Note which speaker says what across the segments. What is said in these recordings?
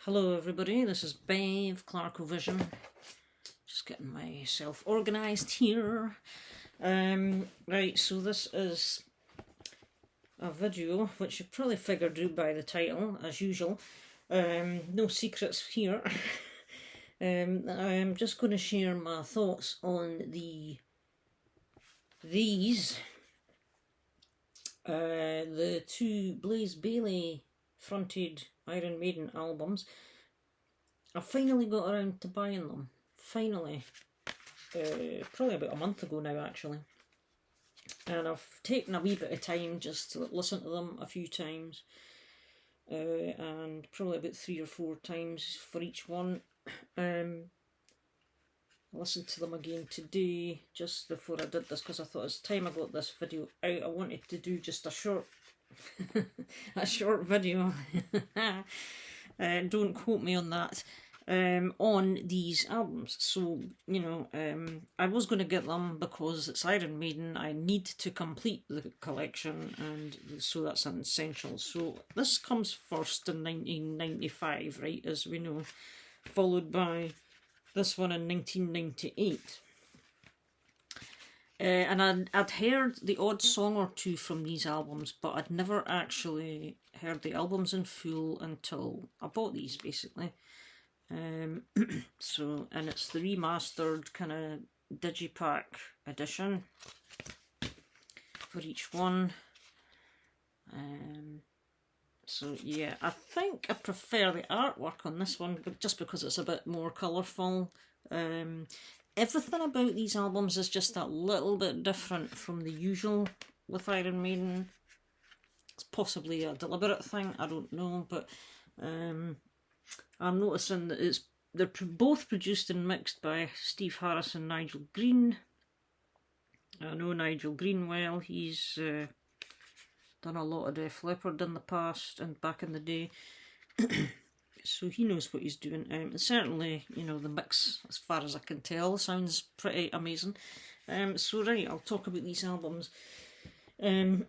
Speaker 1: Hello everybody, this is Bev, Clarkovision. Just getting myself organised here. Right, so this is a video which you've probably figured out by the title, as usual. No secrets here. I'm just going to share my thoughts on the two Blaze Bayley fronted Iron Maiden albums. I finally got around to buying them. Finally. Probably about a month ago now, actually. And I've taken a wee bit of time just to listen to them a few times. And probably about 3 or 4 times for each one. I listened to them again today, just before I did this, because I thought it's time I got this video out. I wanted to do just a short a short video. Don't quote me on that. On these albums. So, you know, I was going to get them because it's Iron Maiden. I need to complete the collection, and so that's an essential. So this comes first in 1995, right, as we know, followed by this one in 1998. And I'd heard the odd song or two from these albums, but I'd never actually heard the albums in full until I bought these, basically. So, and it's the remastered kind of digipack edition for each one. So yeah, I think I prefer the artwork on this one, but just because it's a bit more colourful. Everything about these albums is just that little bit different from the usual with Iron Maiden. It's possibly a deliberate thing, I don't know, but I'm noticing that they're both produced and mixed by Steve Harris and Nigel Green. I know Nigel Green well. He's done a lot of Def Leppard in the past and back in the day. So he knows what he's doing. Certainly, you know, the mix, as far as I can tell, sounds pretty amazing. So right, I'll talk about these albums. So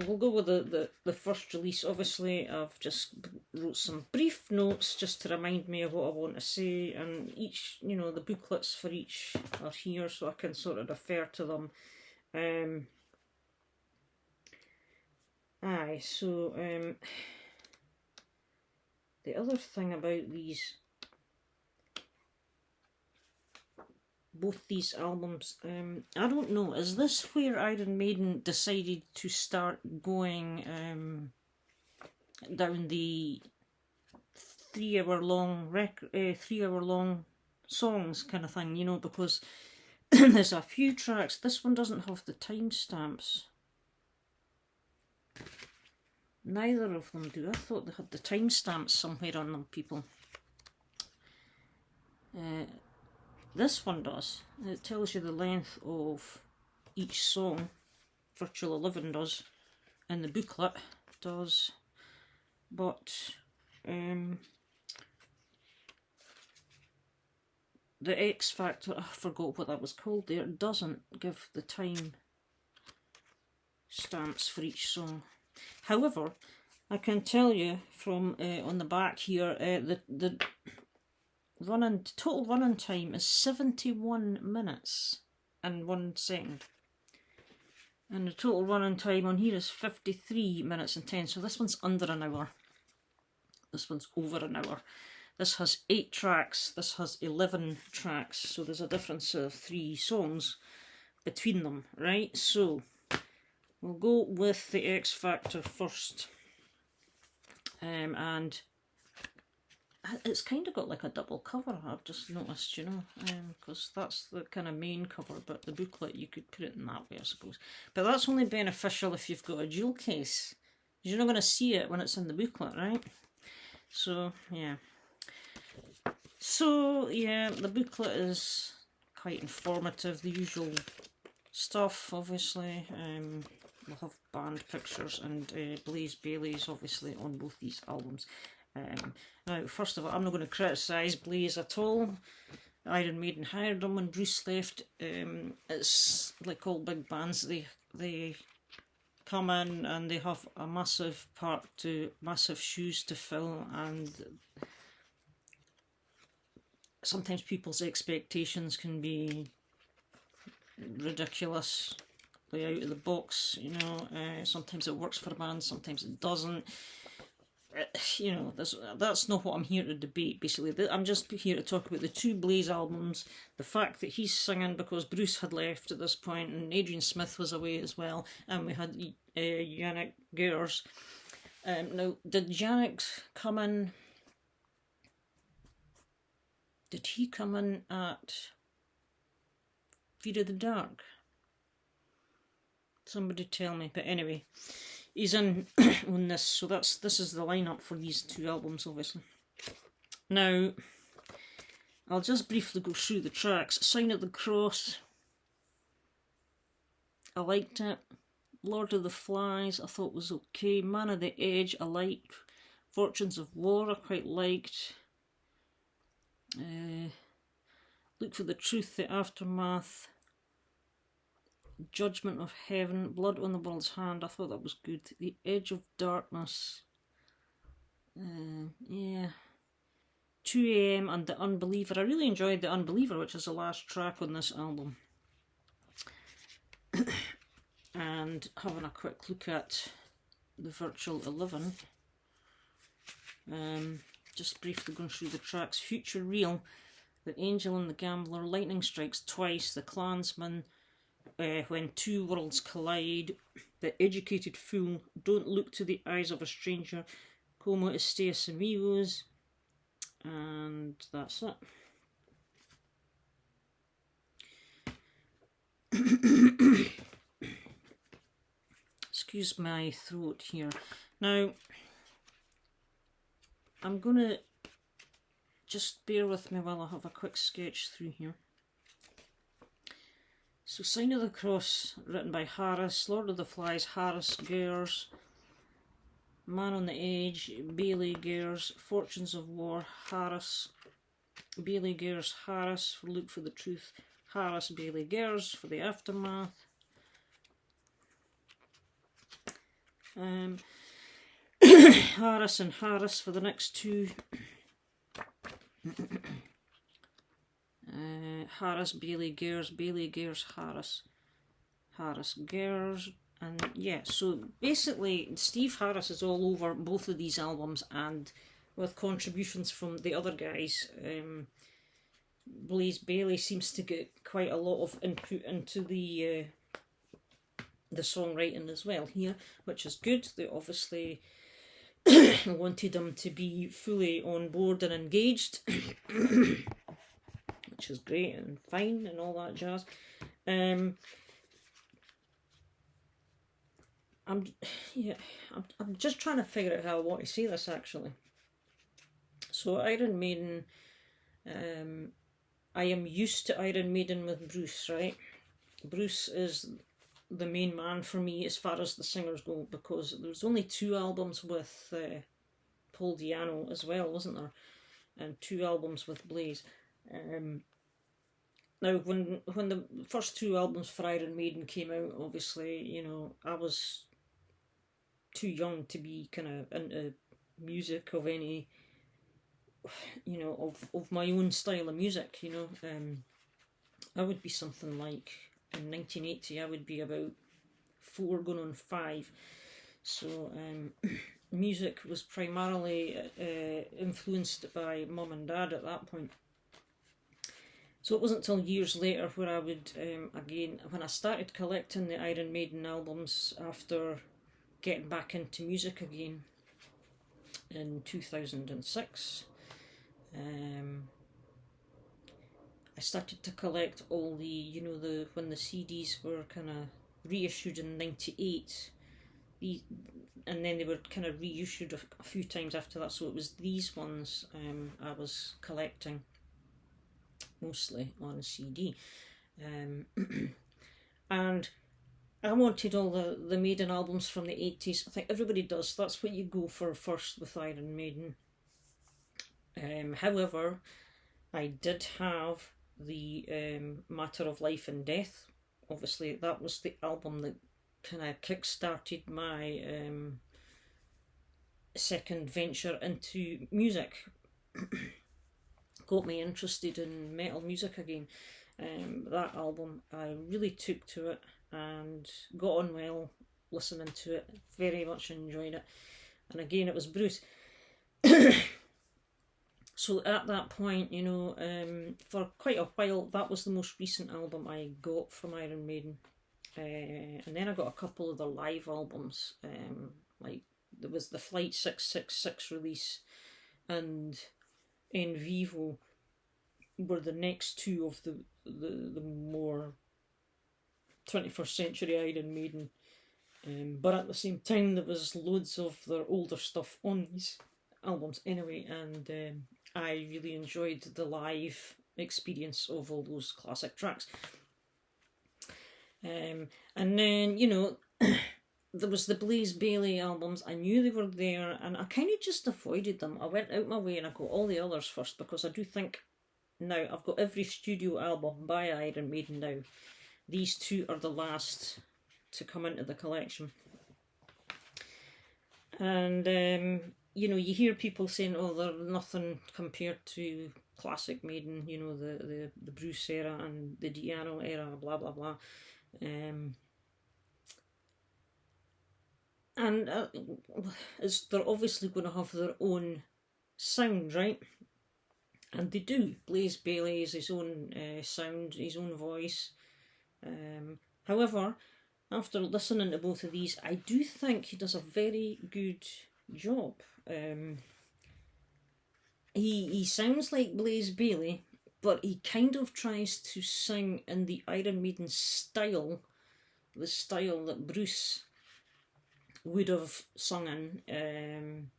Speaker 1: we'll go with the first release. Obviously, I've just wrote some brief notes just to remind me of what I want to say, and each, you know, the booklets for each are here, so I can sort of refer to them. The other thing about both these albums, I don't know, is this where Iron Maiden decided to start going down the 3 hour long songs kind of thing, you know, because there's a few tracks. This one doesn't have the timestamps. Neither of them do. I thought they had the timestamps somewhere on them, people. This one does. It tells you the length of each song. Virtual 11 does. And the booklet does. But the X Factor, I forgot what that was called there, doesn't give the time stamps for each song. However, I can tell you from on the back here, the total running time is 71 minutes and 1 second. And the total running time on here is 53 minutes and 10. So this one's under an hour. This one's over an hour. This has 8 tracks. This has 11 tracks. So there's a difference of 3 songs between them, right? So we'll go with the X Factor first. And it's kind of got like a double cover, I've just noticed, you know, because that's the kind of main cover, but the booklet, you could put it in that way, I suppose. But that's only beneficial if you've got a jewel case. You're not going to see it when it's in the booklet, right? So, yeah. So, yeah, the booklet is quite informative, the usual stuff, obviously. We'll have band pictures and Blaze Bayley's, obviously, on both these albums. Now, first of all, I'm not going to criticise Blaze at all. Iron Maiden hired him when Bruce left. It's like all big bands, they come in and they have a massive massive shoes to fill, and sometimes people's expectations can be ridiculously out of the box, you know. Sometimes it works for a band, sometimes it doesn't. You know, that's not what I'm here to debate, basically. I'm just here to talk about the two Blaze albums, the fact that he's singing because Bruce had left at this point and Adrian Smith was away as well, and we had Yannick Gers. Now, did Yannick come in... Did he come in at Fear of the Dark? Somebody tell me. But anyway, he's in on this, so this is the lineup for these two albums, obviously. Now, I'll just briefly go through the tracks. Sign of the Cross, I liked it. Lord of the Flies, I thought was okay. Man of the Edge, I liked. Fortunes of War, I quite liked. Look for the Truth, The Aftermath. Judgment of Heaven, Blood on the World's Hand, I thought that was good. The Edge of Darkness, yeah. 2 AM and The Unbeliever. I really enjoyed The Unbeliever, which is the last track on this album. And having a quick look at the Virtual 11. Just briefly going through the tracks. Future Real, The Angel and the Gambler, Lightning Strikes Twice, The Clansman, When Two Worlds Collide, The Educated Fool, Don't Look to the Eyes of a Stranger, Como Estes Amigos, and that's it. Excuse my throat here. Now, I'm going to just bear with me while I have a quick sketch through here. So, Sign of the Cross, written by Harris. Lord of the Flies, Harris, Gers. Man on the Edge, Bayley, Gers. Fortunes of War, Harris. Bayley, Gers, Harris. For Look for the Truth, Harris, Bayley, Gers. For The Aftermath. Harris and Harris for the next two. Harris, Bayley, Gers, Harris, Harris, Gers, and yeah, so basically Steve Harris is all over both of these albums, and with contributions from the other guys. Blaze Bayley seems to get quite a lot of input into the songwriting as well here, which is good. They obviously wanted him to be fully on board and engaged, which is great and fine and all that jazz. I'm just trying to figure out how I want to say this actually. So Iron Maiden, I am used to Iron Maiden with Bruce, right? Bruce is the main man for me as far as the singers go, because there was only 2 albums with Paul Di'Anno as well, wasn't there? And 2 albums with Blaze. Now, when the first 2 albums for Iron Maiden came out, obviously, you know, I was too young to be kind of into music of any, you know, of my own style of music, you know. I would be something like, in 1980, I would be about 4 going on 5. So music was primarily influenced by mum and dad at that point. So it wasn't until years later where I would, again, when I started collecting the Iron Maiden albums after getting back into music again in 2006, I started to collect all the, you know, when the CDs were kind of reissued in '98, and then they were kind of reissued a few times after that. So it was these ones I was collecting mostly on CD, and I wanted all the Maiden albums from the 80s. I think everybody does. That's what you go for first with Iron Maiden. However, I did have the Matter of Life and Death. Obviously, that was the album that kind of kick-started my second venture into music. Got me interested in metal music again. That album, I really took to it and got on well listening to it. Very much enjoyed it. And again, it was Bruce. So at that point, you know, for quite a while, that was the most recent album I got from Iron Maiden. And then I got a couple of the live albums, like there was the Flight 666 release and En Vivo were the next two of the more 21st century Iron Maiden. But at the same time, there was loads of their older stuff on these albums anyway, and I really enjoyed the live experience of all those classic tracks. And then, you know, there was the Blaze Bayley albums. I knew they were there, and I kind of just avoided them. I went out my way and I got all the others first, because I do think now I've got every studio album by Iron Maiden now. These two are the last to come into the collection. And you know, you hear people saying, oh, they're nothing compared to classic Maiden, you know, the Bruce era and the Di'Anno era, blah blah blah. And they're obviously going to have their own sound, right? And they do. Blaze Bayley is his own sound, his own voice. However, after listening to both of these, I do think he does a very good job. He sounds like Blaze Bayley, but he kind of tries to sing in the Iron Maiden style, the style that Bruce would have sung in.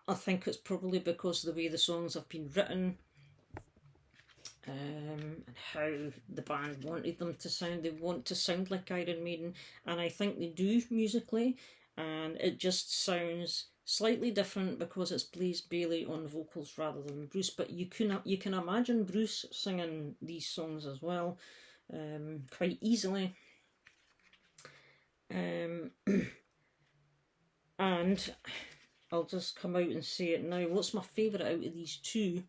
Speaker 1: I think it's probably because of the way the songs have been written, and how the band wanted them to sound. They want to sound like Iron Maiden, and I think they do musically, and it just sounds slightly different because it's Blaze Bayley on vocals rather than Bruce. But you can imagine Bruce singing these songs as well, quite easily. And I'll just come out and say it now. What's my favourite out of these two?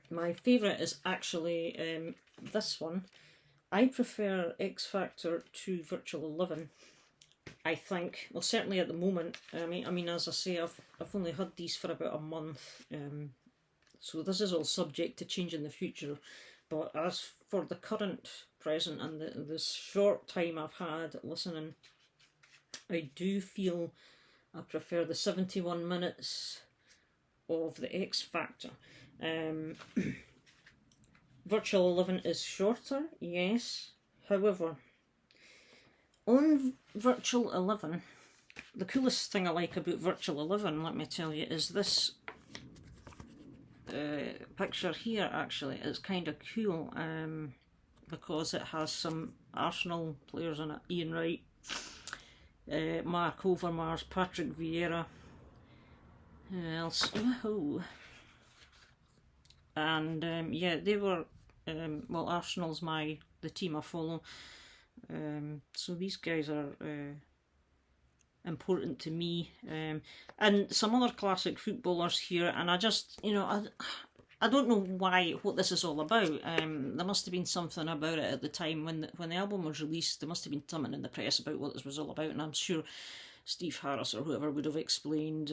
Speaker 1: My favourite is actually this one. I prefer X Factor to Virtual 11. I think, well, certainly at the moment. I mean, as I say, I've only had these for about a month, so this is all subject to change in the future. But as for the current present and the short time I've had listening, I do feel I prefer the 71 minutes of the X Factor. Virtual 11 is shorter, yes. However, on Virtual 11, the coolest thing I like about Virtual 11, let me tell you, is this picture here. Actually, it's kind of cool because it has some Arsenal players in it. Ian Wright, Mark Overmars, Patrick Vieira, who else? Oh. And yeah, they were well, Arsenal's the team I follow, so these guys are important to me, and some other classic footballers here. And I just, you know, I don't know what this is all about. There must have been something about it at the time when the album was released. There must have been something in the press about what this was all about, and I'm sure Steve Harris or whoever would have explained.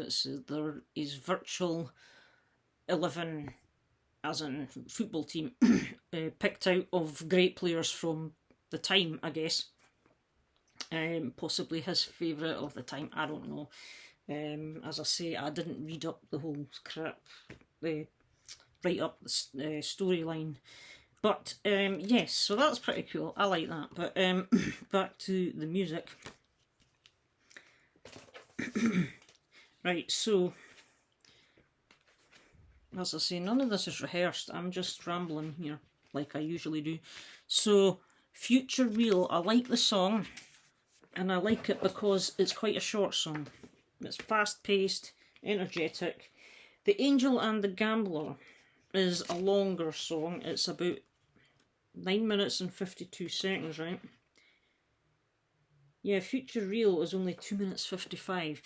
Speaker 1: There is Virtual 11, as in football team, picked out of great players from the time, I guess. Possibly his favourite of the time, I don't know. As I say, I didn't read up the whole crap, write up the storyline. But yes, so that's pretty cool. I like that. But back to the music. Right, so as I say, none of this is rehearsed. I'm just rambling here, like I usually do. So, Future Real, I like the song, and I like it because it's quite a short song. It's fast-paced, energetic. The Angel and the Gambler is a longer song. It's about 9 minutes and 52 seconds, right? Yeah, Future Real is only 2 minutes 55.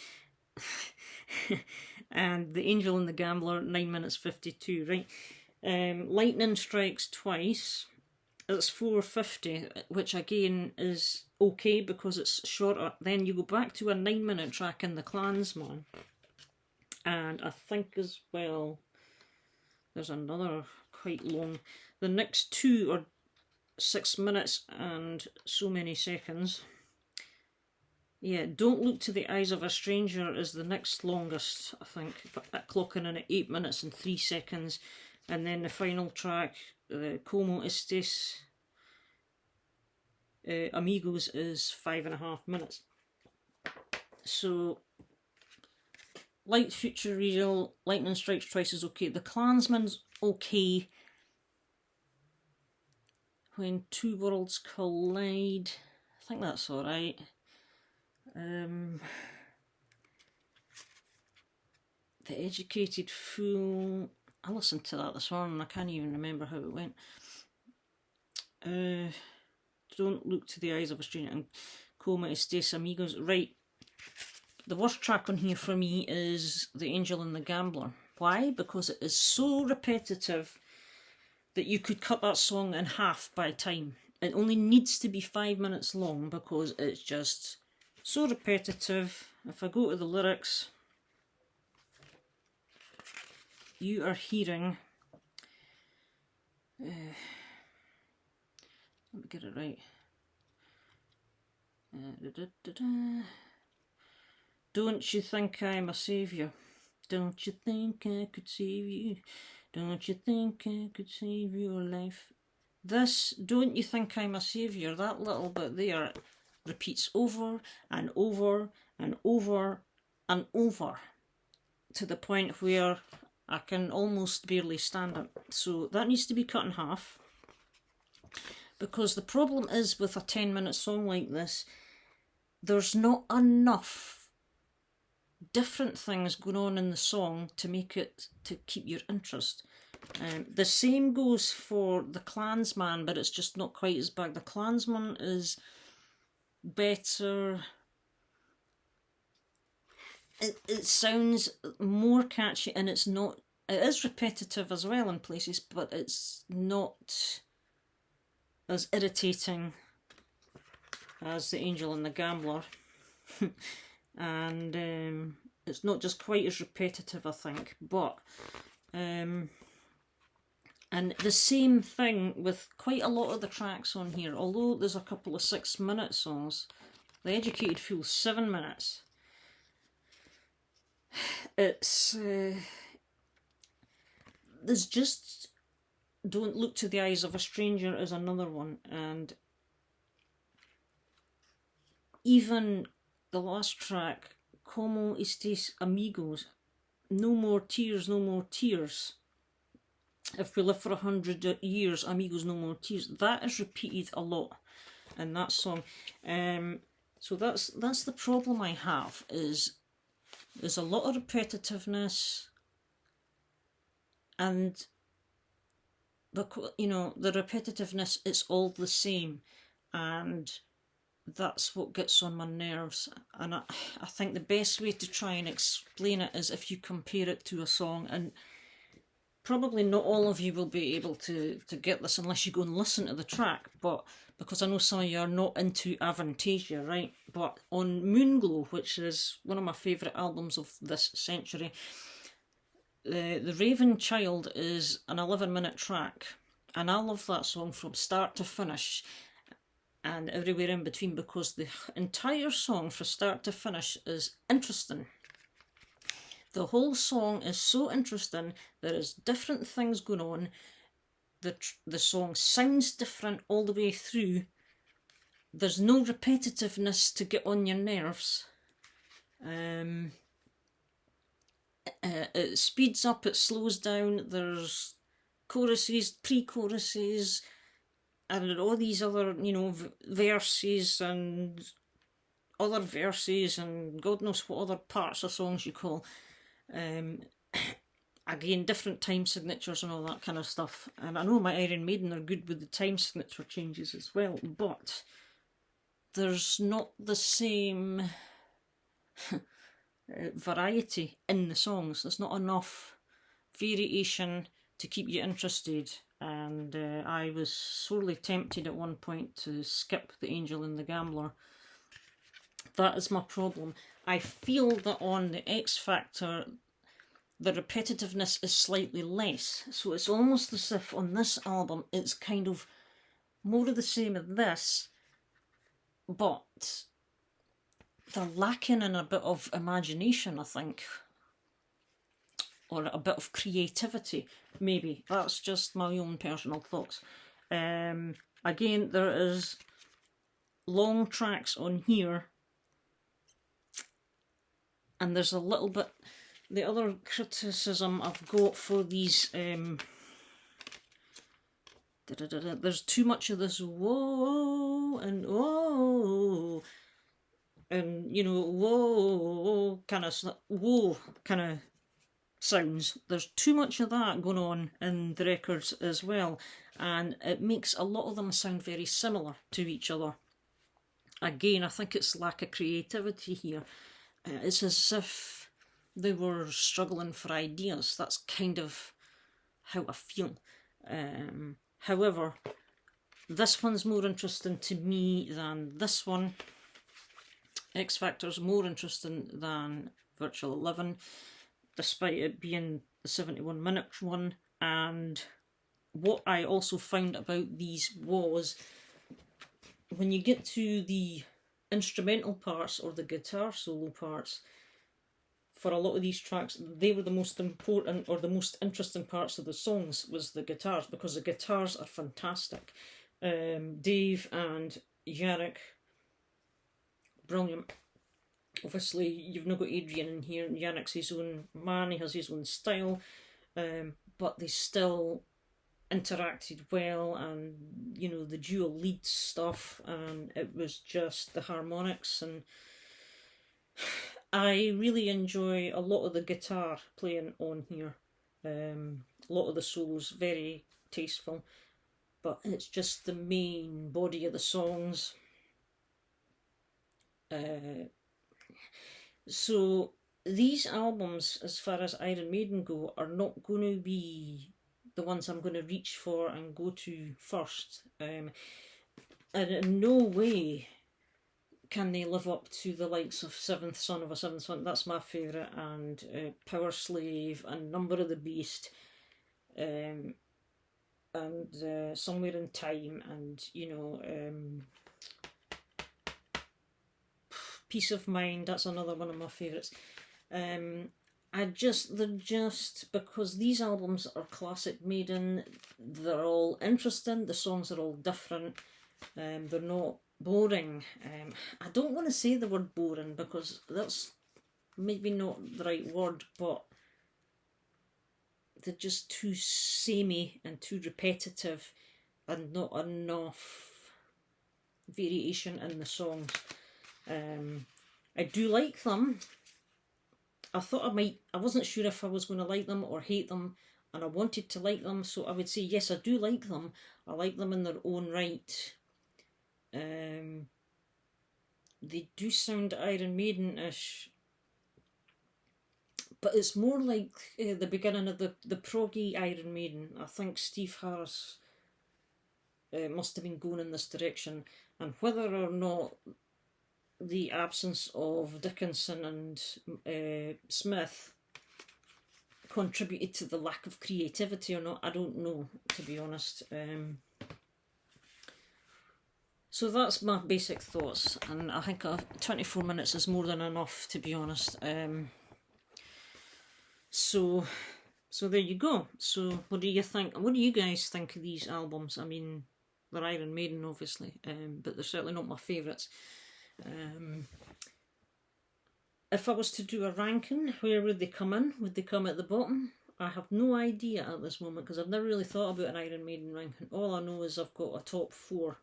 Speaker 1: And The Angel and the Gambler, 9 minutes 52, right? Lightning Strikes Twice, it's 4:50, which again is okay because it's shorter. Then you go back to a 9-minute track in The Clansman. And I think as well, there's another quite long. The next two are 6 minutes and so many seconds. Yeah, Don't Look to the Eyes of a Stranger is the next longest, I think, clocking in at 8 minutes and 3 seconds. And then the final track, Como Estes, Amigos, is 5.5 minutes. So, like Future Real, Lightning Strikes Twice is okay. The Clansman's okay. When Two Worlds Collide, I think that's alright. The Educated Fool, I listened to that this morning, I can't even remember how it went. Don't Look to the Eyes of a Stranger and Como Estes Amigos. Right, the worst track on here for me is The Angel and the Gambler. Why? Because it is so repetitive that you could cut that song in half by time. It only needs to be 5 minutes long because it's just so repetitive. If I go to the lyrics, you are hearing, let me get it right. Don't you think I'm a saviour? Don't you think I could save you? Don't you think I could save your life? This, don't you think I'm a saviour, that little bit there repeats over and over and over and over to the point where I can almost barely stand it. So that needs to be cut in half. Because the problem is with a 10-minute song like this, there's not enough different things going on in the song to make it, to keep your interest. The same goes for The Clansman, but it's just not quite as bad. The Clansman is better. It sounds more catchy, and it's not, it is repetitive as well in places, but it's not as irritating as The Angel and the Gambler. And it's not just quite as repetitive, I think, but and the same thing with quite a lot of the tracks on here, although there's a couple of 6-minute songs. The Educated Fool, 7 minutes. It's there's just Don't Look to the Eyes of a Stranger is another one, and even the last track, Como Estes Amigos, No More Tears, No More Tears. If we live for 100 years, Amigos, No More Tears. That is repeated a lot in that song. So that's the problem I have, is there's a lot of repetitiveness, and the repetitiveness, it's all the same, and that's what gets on my nerves. And I think the best way to try and explain it is if you compare it to a song, and probably not all of you will be able to get this unless you go and listen to the track, but because I know some of you are not into Avantasia, right? But on Moonglow, which is one of my favourite albums of this century, the Raven Child is an 11-minute track, and I love that song from start to finish and everywhere in between, because the entire song from start to finish is interesting. The whole song is so interesting. There is different things going on. The song sounds different all the way through. There's no repetitiveness to get on your nerves. It speeds up, it slows down. There's choruses, pre-choruses, and all these other, verses and other verses, and God knows what other parts of songs you call. again, different time signatures and all that kind of stuff. And I know my Iron Maiden are good with the time signature changes as well, but there's not the same variety in the songs. There's not enough variation to keep you interested. And I was sorely tempted at one point to skip The Angel and the Gambler. That is my problem. I feel that on the X Factor, the repetitiveness is slightly less. So it's almost as if on this album, it's kind of more of the same as this, but they're lacking in a bit of imagination, I think. Or a bit of creativity, maybe. That's just my own personal thoughts. Again, there is long tracks on here, and there's a little bit. The other criticism I've got for these, there's too much of this whoa and whoa, and you know whoa kind of sounds. There's too much of that going on in the records as well, and it makes a lot of them sound very similar to each other. Again, I think it's lack of creativity here. It's as if they were struggling for ideas. That's kind of how I feel. However, this one's more interesting to me than this one. X Factor's more interesting than Virtual 11. Despite it being the 71-minute one. And what I also found about these was, when you get to the instrumental parts or the guitar solo parts, for a lot of these tracks, they were the most important or the most interesting parts of the songs, was the guitars, because the guitars are fantastic. Dave and Yannick, brilliant. Obviously, you've not got Adrian in here. Yannick's his own man, he has his own style, but they still interacted well, and you know, the dual lead stuff, and it was just the harmonics, and I really enjoy a lot of the guitar playing on here. A lot of the solos, very tasteful, but it's just the main body of the songs. So these albums, as far as Iron Maiden go, are not going to be the ones I'm going to reach for and go to first. And in no way can they live up to the likes of Seventh Son of a Seventh Son. That's my favourite, and Power Slave, and Number of the Beast, and Somewhere in Time, and you know, Peace of Mind. That's another one of my favourites. They're just, because these albums are classic Maiden, they're all interesting, the songs are all different, they're not boring. I don't want to say the word boring, because that's maybe not the right word, but they're just too samey and too repetitive, and not enough variation in the songs. I do like them. I thought I wasn't sure if I was going to like them or hate them, and I wanted to like them, so I would say yes, I do like them. I like them in their own right. They do sound Iron Maiden-ish, but it's more like the beginning of the proggy Iron Maiden. I think Steve Harris must have been going in this direction, and whether or not the absence of Dickinson and Smith contributed to the lack of creativity or not, I don't know, to be honest. So that's my basic thoughts, and I think 24 minutes is more than enough, to be honest. So there you go. So what do you think? What do you guys think of these albums? I mean, they're Iron Maiden, obviously, but they're certainly not my favourites. If I was to do a ranking, where would they come in? Would they come at the bottom? I have no idea at this moment, because I've never really thought about an Iron Maiden ranking. All I know is I've got a top 4.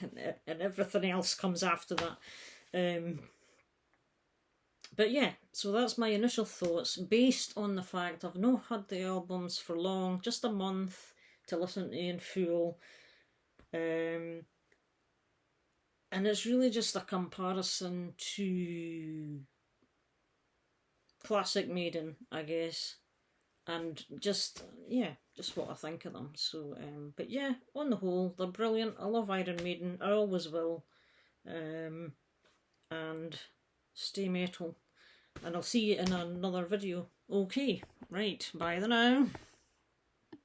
Speaker 1: and everything else comes after that. But yeah, so that's my initial thoughts based on the fact I've not had the albums for long, just a month to listen to in full. And it's really just a comparison to classic Maiden, I guess. And just, yeah, just what I think of them. So, but yeah, on the whole, they're brilliant. I love Iron Maiden, I always will. And stay metal. And I'll see you in another video. Okay, right, bye the now.